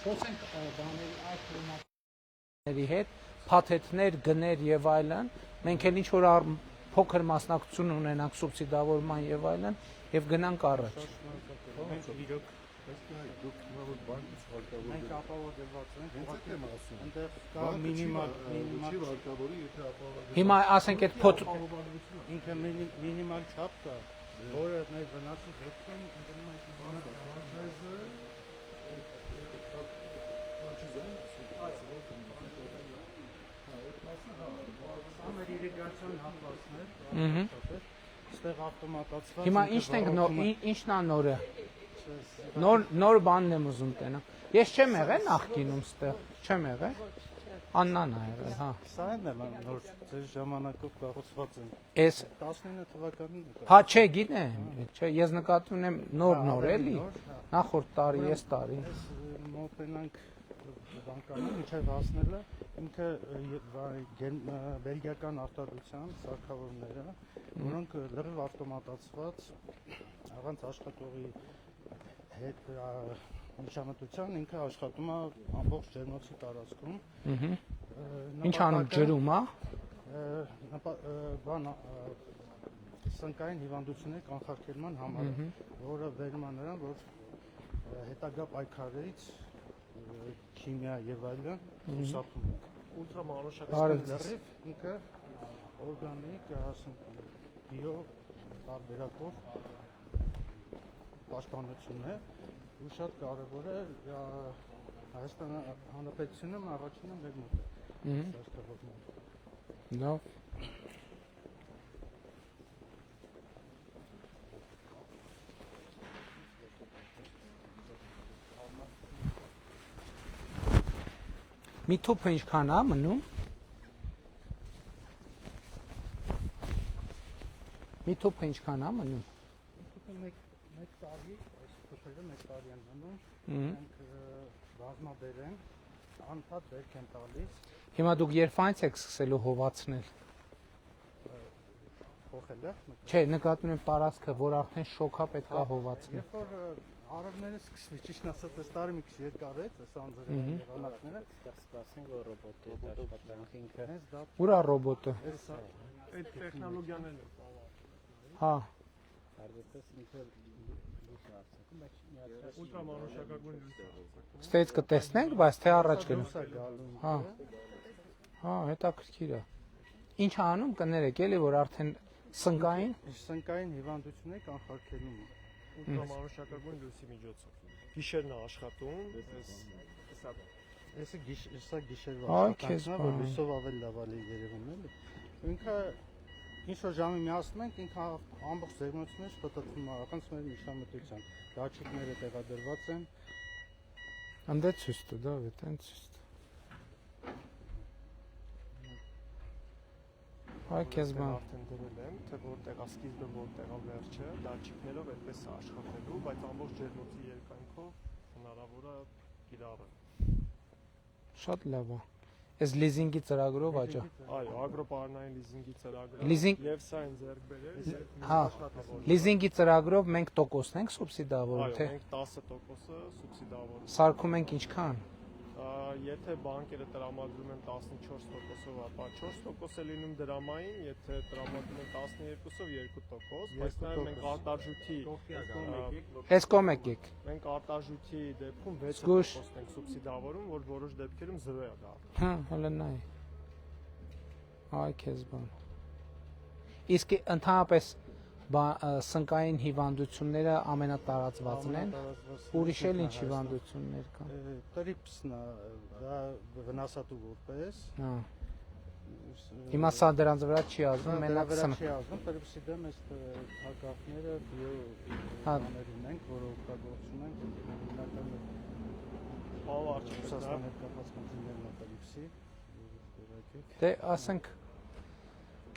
խոսենք բաների այդ ների հետ, փաթեթներ, գներ եւ այլն, մենք էլ ինչ որ փոքր մասնակցություն ունենանք սուբսիդավորման եւ այլն եւ գնանք առաջ։ Մենք իրոք մենք ապահովված ենք, այնտեղ կա մինիմալ Հիմա ասենք այդ փոթ ինքը մինիմալ չափ կա, որը մեր վնասը դեպքում մեր իրիգացիոն հատվածներ, այստեղ ավտոմատացված Հիմա ինչն ենք ինչն է նորը։ Նոր բանն եմ ուզում տենա։ Ես չեմ եղել նախկինում ստեղ, չեմ եղել։ Աննան ա եղել, հա։ Սա են էլ նոր ձեր ժամանակով կառուցված են։ Էս 19 թվականին հա չէ, գիտեմ, չէ, ես նկատի ունեմ նոր էլի։ Նախորդ տարի, այս տարի։ Մոտենանք բանկանին ինչև հասնելը ինքը բելգիական արտադրության սարքավորումները, որոնք լրիվ ավտոմատացված առանց աշխատողի հետ միջամտության ինքը աշխատում է ամբողջ ջերմոցի տարածքում։ Ինչ անում ջրում, հա։ Սնկային հիվանդությունների կանխարգելման համար, որը վերում է նրան, որ հետագա պայքարից քիմիա եւ այլն ուսապում է։ Ուլտրամանուշակական լրիվ ինքը օրգանիկ, ասենք բիո տարբերակով պաշտպանություն է ու շատ կարևոր է Հայաստան Հանրապետությունում առաջինը մեր մոտ է։ Լավ։ Մի թուփը ինչքան է մնում։ Մի թուփը ինչքան է մնում։ Թուփը մեկ տարի, այս թուփերը մեկ տարի են մնում։ Մենք բազմաբեր են, անընդհատ բերք են տալիս։ Հիմա դուք երբ եք սկսելու հովացնել։ Փոխելը։ Չէ, նկատի ունեմ տարածքը, որ արդեն շոքա պետք է հովացնել։ Երբ որ արևները սկսվի, ճիշտ ասած, այս տարի մի քիչ երկար է, այս անձրևի եղանակները, ստացենք որ ռոբոտի աշխատանք ինքը։ Ուր է ռոբոտը։ Այդ տեխնոլոգիան է։ Հա։ Արդյոք ինքը Ուլտրամանուշակագույն Ստեյց կտեսնենք, բայց թե առաջ գնանք։ Հա։ Հա, հետաքրքիր է։ Ինչ անում կներեք, էլի որ արդեն սնկային հիվանդությունների կանխարգելում է։ Ուլտրամանուշակագույն լույսի միջոցով։ Գիշերն է աշխատում, Էսը գիշերվա Այ աշխատանքն է, քեզ որ լույսով ավելի լավ է երևում էլի։ Ինքը ինչ որ ժամի միացնում ենք, ինքը ամբողջ ձեռնոցներ շփոթվում է առանց մեր միջամտության։ Դաչիկները տեղադրված են։ Անդե ցույց տա, Դավիթ, այն ցույց տա։ Այ քեզ բան։ Արդեն դրել եմ, թե որտեղ է սկիզբը, որտեղ է վերջը, դատչիկներով այդպես է աշխատելու, բայց ամբողջ ջերմոցի երկայնքով հնարավոր է կիրառել։ Շատ լավ է։ Այս լիզինգի ծրագրով աճա։ Այո, ագրոպարնային լիզինգի ծրագրով եւ սա են ձեռք բերել։ Հա։ Լիզինգի ծրագրով մենք տոկոսն ենք սուբսիդավորում, Այո, թե մենք 10%-ը սուբսիդավորում։ սարքում ենք ինչքան։ Եթե բանկերը տրամադրում են 14%-ով, ապա 4% է լինում դրամային, եթե տրամադրում են 12-ով 2%, բայց նաև մենք արտարժույթի Էս կողմ եք։ մենք արտարժույթի դեպքում 6% ենք սուբսիդավորում, որ որոշ դեպքերում 0 է դառնում։ Հա, հələ նայ։ Այ քեզ բան։ Իսկ ընդհանրապես սնկային հիվանդությունները ամենատարածվածն են։ Ուրիշ էլ ինչ հիվանդություններ կան։ Տրիպսն է, դա վնասատու որպես։ Հա։ Հիմա սա դրանց վրա չի ազդում, մենակ չի ազդում, տրիպսի դեմ այս հակակները բիոներին ենք, որ օգտագործում ենք հիմնականում Ռուսաստանի հետ կապված խնդիրներն է տրիպսի։ Դե ասենք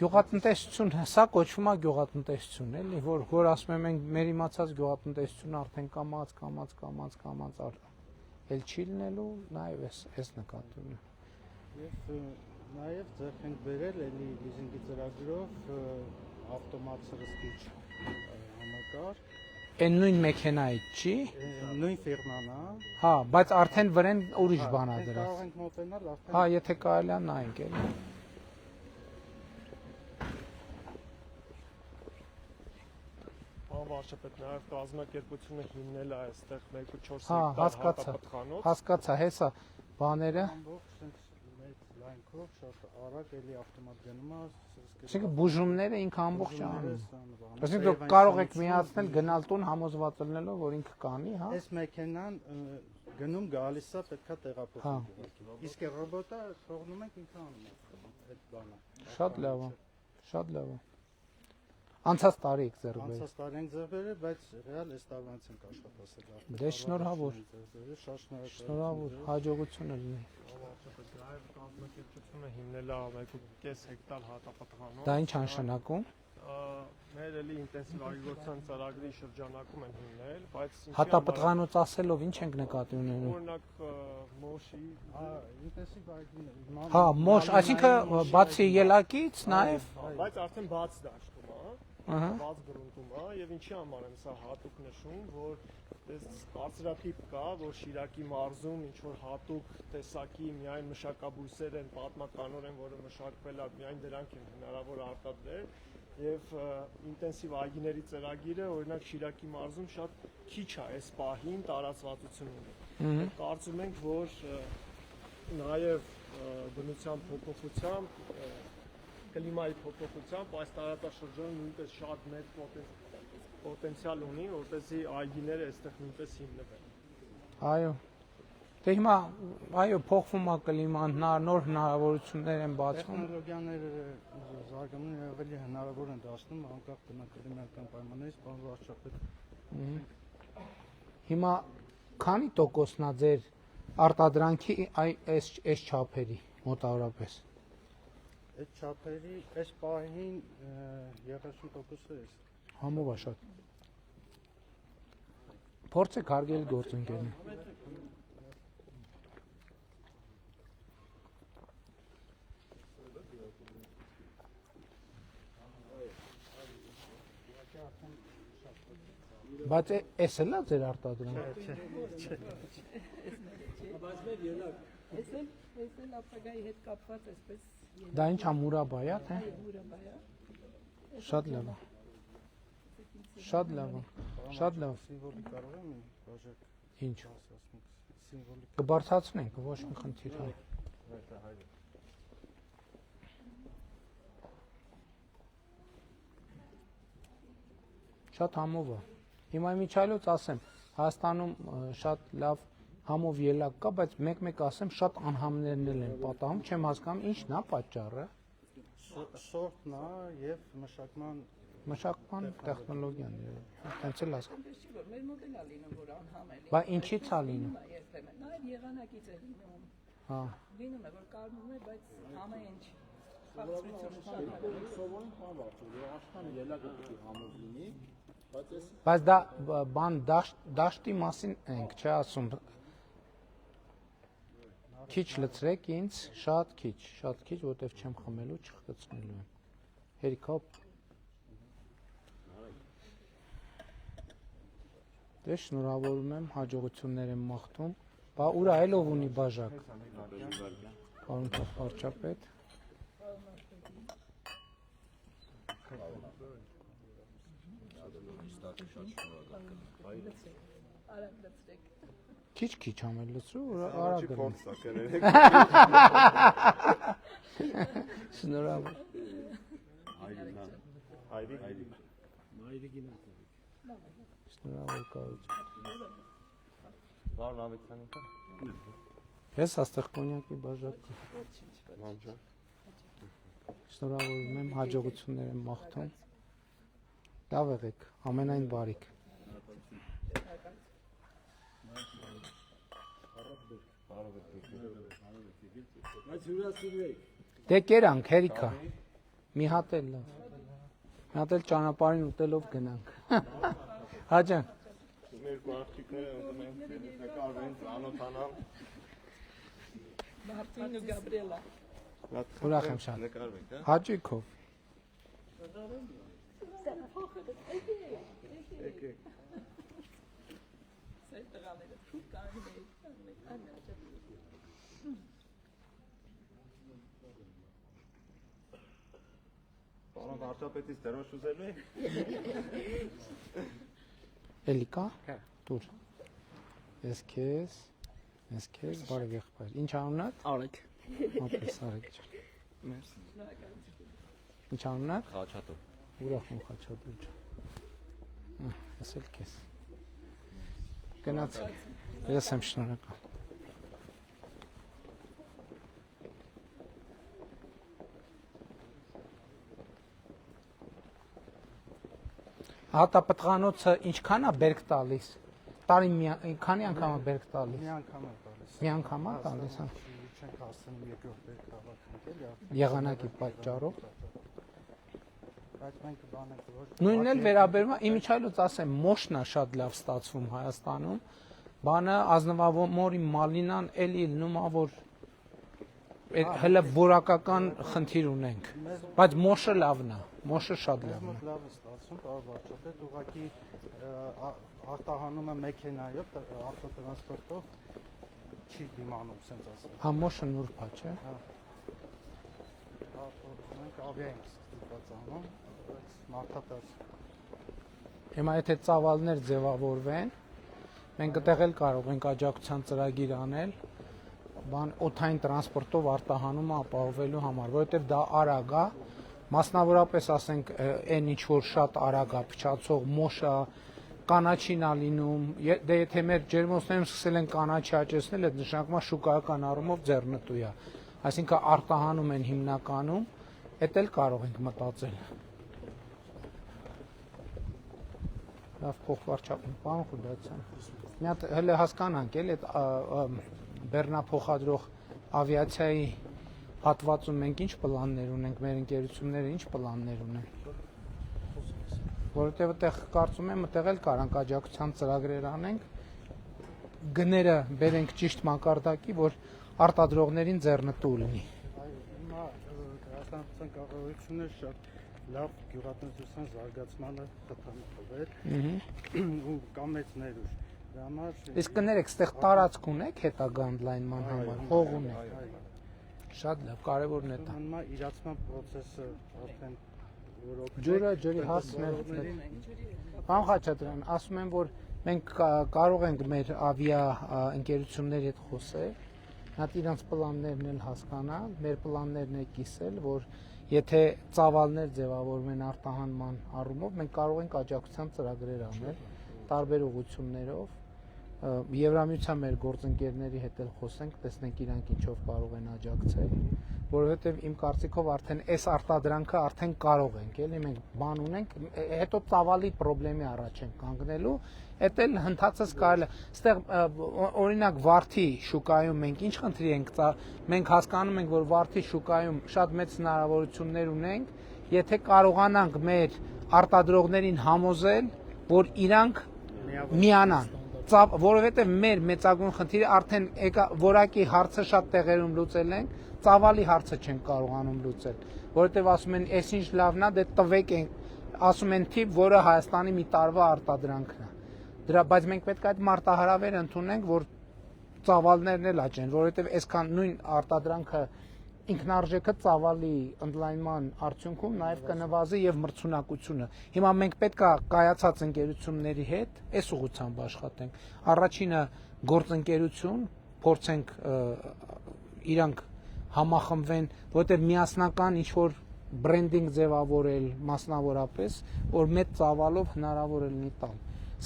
գյուղատնտեսություն, սա կոչվում է գյուղատնտեսություն, էլի, որ ասում եմ մենք մեր իմացած գյուղատնտեսությունը արդեն կամած էլ չի լինելու, նաև էս նկատում եմ։ Եվ նաև ձեռք ենք բերել էլի լիզինգի ծրագրով ավտոմատ սրսկիչ համակարգ, Այն նույն մեքենայից չի։ Նույն ֆիրման է։ Հա, բայց արդեն վրան ուրիշ բան է Մենք դրած։ կարող ենք մոտենալ արդեն։ Հա, եթե կարելի է նայենք էլի։ Պարոն վարչապետ, նաև կազմակերպությունը հիմնել է այստեղ 1.4 Հա, հեկտար հասկացա։ հատապտղանոց։ Հասկացա, հեսա բաները։ Ամբողջ sense մեծ լայնքով շատ արագ էլի ավտոմատ գնում է։ Այսինքն բուժումները ինքը ամբողջ անում։ Այսինքն Այսինքն դուք կարող եք միացնել գնալ տուն համոզված լինելով, որ ինքը կանի, հա։ Այս մեքենան գնում գալիս է պետքա տեղափոխել։ Իսկ ռոբոտը թողնում ենք ինքը անում է այդ բանը։ Շատ լավ է։ Շատ լավ է։ Անցած տարի եք ձեռք բերել։ Անցած տարի ենք ձեռք բերել, բայց ռեալ այս տարվանից ենք աշխատասել։ Դե շնորհավոր։ Շատ շնորհակալ։ Շնորհավոր, հաջողություն լինի։ Նաև կազմակերպությունը հիմնել է 1.5 հեկտար հատապտղանոց։ Դա ինչ անշանակում։ Մեր էլի ինտենսիվ այգիգործության ծրագրի շրջանակում են հիմնել, բայց Հատապտղանոց ասելով ինչ ենք նկատի ունենում։ օրինակ մոշի ինտենսիվ այգին։ Հա, մոշ, այսինքն բացի ելակից նաև բայց արդեն բաց դաշտում է, ահա բաց գրունտում է եւ ինչի համար եմ սա հատուկ նշում, որ այս կարծրատիպ կա, որ Շիրակի մարզում ինչ որ հատուկ տեսակի միայն մշակաբույսեր են պատմականորեն, որը մշակվել է, միայն դրանք են հնարավոր արտադրել եւ ինտենսիվ այգիների ծրագիրը օրինակ Շիրակի մարզում շատ քիչ է այս պահին տարածվածություն ունի։ Կարծում ենք, որ նաեւ բնության փոփոխությամբ կլիմայի փոփոխությամբ այս տարածաշրջանը նույնպես շատ մեծ պոտենցիալ ունի, որպեսզի այգիները այստեղ նույնպես հիմնվեն։ Այո։ Դե հիմա այո, փոխվում է կլիման, նոր հնարավորություններ են բացվում։ Տեխնոլոգիաները զարգանում են, ավելի հնարավոր են դարձնում անկախ կլիմայական պայմաններից, բան վարչապետ։ Հիմա քանի տոկոսն է ձեր արտադրանքի այս չափերի մոտավորապես։ Այդ չափերի այս պահին 30%-ը է։ Համով է շատ։ Փորձեք հարգելի գործընկերներ։ Բայց էս էլ է ձեր արտադրանքը։ Ես էլ ապագայի հետ կապված այսպես Դա ինչ է մուրաբայա, թե։ մուրաբայա։ Շատ լավ է։ Շատ լավ է։ Շատ լավ։ Սիմվոլիկ կարող եմ բաժակ Ինչ։ ասենք սիմվոլիկ Կբարձրացնենք, ոչ մի խնդիր չկա։ Շատ համով է։ Հիմա միջայլոց ասեմ, Հայաստանում շատ լավ համով ելակ կա, բայց մեկ-մեկ ասեմ, շատ անհամներն էլ են պատահում, չեմ հասկանում ինչն է պատճառը։ սորտն է եւ Մշակման տեխնոլոգիան, այդպես էլ ասում։ Ինչպես չի որ մեր մոտ էլ է լինում որ անհամելի։ Բա ինչի՞ց է լինում։ Նաև եղանակից է լինում։ Հա։ Լինում է որ կառնում է, բայց ամեն ինչ բարձրություն Սովորեն բան վարչում, որ աշխարհը ելակը պիտի համով լինի, բայց այս Բայց դա բան դաշտի մասին ենք, չէ՞ ասում։ Քիչ լցրեք ինձ, շատ քիչ, որտեվ չեմ խմելու, չխտցնելու եմ։ Հերիքա Դե շնորհավորում եմ, հաջողություններ եմ մաղթում։ Բա ուրա այլով ունի բաժակ։ Պարոն վարչապետ։ արագ լցրեք։ Քիչ ամել լցրու, արագ գնա։ Շնորհավոր։ Շնորհավոր կառույց։ Ես աստեղ կոնյակի բաժակ։ Շնորհավորում եմ, հաջողություններ եմ մաղթում։ Լավ եղեք, ամենայն բարիք։ Դե կերանք, հերիքա։ Մի հատ էլ լավ։ Մի հատ էլ ճանապարհին ուտելով գնանք։ Հաջան։ Մեր աղջիկները ունեն նկարվեն, ծանոթանալ։ Մարտին ու Գաբրիելա։ Ուրախ եմ շատ։ Նկարվենք, հա։ Հաճույքով։ Եկեք։ Շուտ կանգնել, աջակցել։ Պարոն վարչապետից դրոշ ուզելու եք։ Էլի կա։ Դուր։ Ես քեզ, բարև եղբայր։ Ինչ անունդ։ Արեք։ Ապրես Արեգ ջան։ Մերսի։ Ինչ անունդ։ Խաչատո։ Ուրախ եմ Խաչատուր ջան։ Ես էլ քեզ։ Գնաց։ Ես եմ շնորհակալ։ Հատապտղանոցը ինչքան է բերք տալիս։ Տարի քանի անգամ է բերք տալիս։ Մի անգամ է տալիս։ Մի անգամ է տալիս, հա։ Չենք հասցնում երկրորդ բերք տալակ ընկել, Եղանակի պատճառով։ բայց մենք բանենք ոչ։ Նույնն էլ վերաբերում է, իմիջայլոց ասեմ, մոշն է շատ լավ ստացվում Հայաստանում։ Բանը ազնվամորի մալինան էլի լնումա, որ հələ որակական խնդիր ունենք։ Բայց մոշը լավն է, մոշը շատ լավն է։ Լավ է ստացվում, պարոն վարչապետ, ուղղակի արտահանումը մեքենայով, ավտոտրանսպորտով չի դիմանում, ասենց ասել։ Հա մոշը նուրբ է, չէ՞։ Մենք ավիա ենք ստիպված անում, բայց մարդատար։ Հիմա եթե ծավալներ ձևավորվեն, մենք այդտեղ էլ կարող ենք աջակցության ծրագիր անել, օդային տրանսպորտով արտահանումը ապահովելու համար, որովհետև դա արագ է, մասնավորապես ասենք այն ինչ որ շատ արագ է փչացող մոշը, կանաչին է լինում, դե եթե մեր ջերմոցներում սկսել են կանաչի աճեցնել, այդ նշանակում է շուկայական առումով ձեռնտու է, այսինքն արտահանում են հիմնականում, այդ էլ կարող ենք մտածել։ Լավ փոխվարչապետ, պարոն Խուդացյան, մի հատ հələ հասկանանք էլ այդ բեռնափոխադրող ավիացիայի հատվածում մենք ինչ պլաններ ունենք, մեր ընկերությունները ինչ պլաններ ունեն։ Որովհետև այդտեղ կարծում եմ այդտեղ էլ կարանք աջակցության ծրագրեր անենք, գները բերենք ճիշտ մակարդակի, որ արտադրողներին ձեռնտու լինի։ Հիմա Հայաստանական կառավարությունը շատ լավ գյուղատնտեսության զարգացմանը խթան տվել ու կա մեծ ներուժ։ Դրա համար Իսկ կներեք, այդտեղ տարածք ունեք հետագա ընդլայնման համար, հող ունեք։ Շատ լավ, կարևորն է դա։ հիմա իրացման process-ը արդեն Ջուրը ջրի հասցնել։ Պարոն Խաչատրյան, ասում եմ, որ մենք կարող ենք մեր ավիա ընկերությունների հետ խոսել, հատ իրանց պլաններն էլ հասկանալ, մեր պլաններն է կիսել, որ եթե ծավալներ ձևավորվում են արտահանման առումով, մենք կարող ենք աջակցության ծրագրեր անել տարբեր ուղղություններով, Եվրամիության մեր գործընկերների հետ էլ խոսենք, տեսնենք իրանք ինչով կարող են աջակցել, որովհետև իմ կարծիքով արդեն այս արտադրանքը արդեն կարող ենք, էլի մենք բան ունենք, հետո ծավալի խնդրի առաջ ենք կանգնելու, այդ էլ հնդածս կարելի է, այստեղ օրինակ վարդի շուկայում մենք ինչ խնդրի ենք, մենք հասկանում ենք, որ վարդի շուկայում շատ մեծ հնարավորություններ ունենք, եթե կարողանանք մեր արտադրողներին համոզել, որ իրանք միանան, որովհետև մեր մեծագույն խնդիրը արդեն որակի հարցը շատ տեղերում լուծել ենք, ծավալի հարցը չենք կարողանում լուծել, որովհետև ասում են, այս ինչ լավն է, դե տվեք են, ասում են թիպ, որը Հայաստանի մի տարվա արտադրանքն է, բայց մենք պետք է այդ մարտահրավեր ընդունենք, որ ծավալներն էլ աճեն, որովհետև այսքան նույն արտադրանքը ինքնարժեքը ծավալի ընդլայնման արդյունքում նաև կնվազի եւ մրցունակությունը։ Հիմա մենք պետք է կայացած ընկերությունների հետ այս ուղղությամբ աշխատենք։ Առաջինը գործընկերություն, փորձենք իրանք համախմբվեն, որովհետեւ միասնական ինչ որ բրենդինգ ձևավորել մասնավորապես, որ մեծ ծավալով հնարավոր է լինի տալ։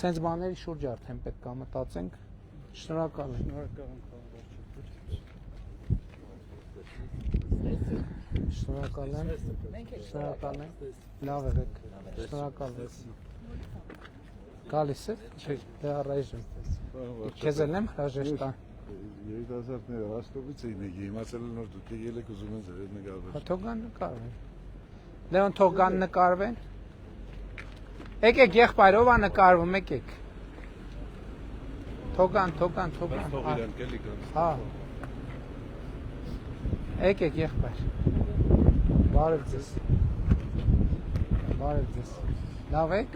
Սենց բաների շուրջ արդեն պետք է մտածենք։ Շնորհակալ եմ։ Շնորհակալ եմ։ Շնորհակալ եմ։ Լավ եղեք։ Շնորհակալ եմ։ Գալիս եք, դե առայժմ։ Քեզ էլ եմ հրաժեշտ տան։ Երիտասարդները Ռոստովից էին եկել, իմացել են որ դուք եկել եք ուզում են ձեր նկարվել։ Թողան նկարվեն։ Լեոն թողան նկարվեն։ Եկեք եղբայր, ով է նկարվում, եկեք։ Թողան։ Հա։ Եկեք եղբայր։ Բարև ձեզ։ Լավ եք։